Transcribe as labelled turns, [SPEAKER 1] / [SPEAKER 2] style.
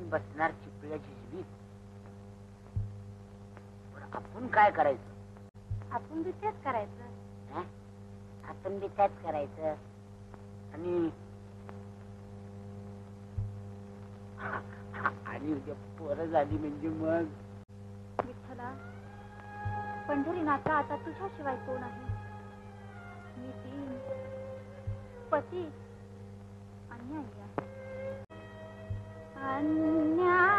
[SPEAKER 1] बसणार चिपळ्याची जीवित. पण आपण काय करायचं?
[SPEAKER 2] आपण बी तेच करायचं.
[SPEAKER 1] आपण बी त्याच करायचं. आणि आणि उद्या पोरं झाली म्हणजे मग
[SPEAKER 2] विठ्ठला, पंढरीनाथा आता तुझ्याशिवाय कोण आहे? मी दीन, पती, अन्याय अन्याय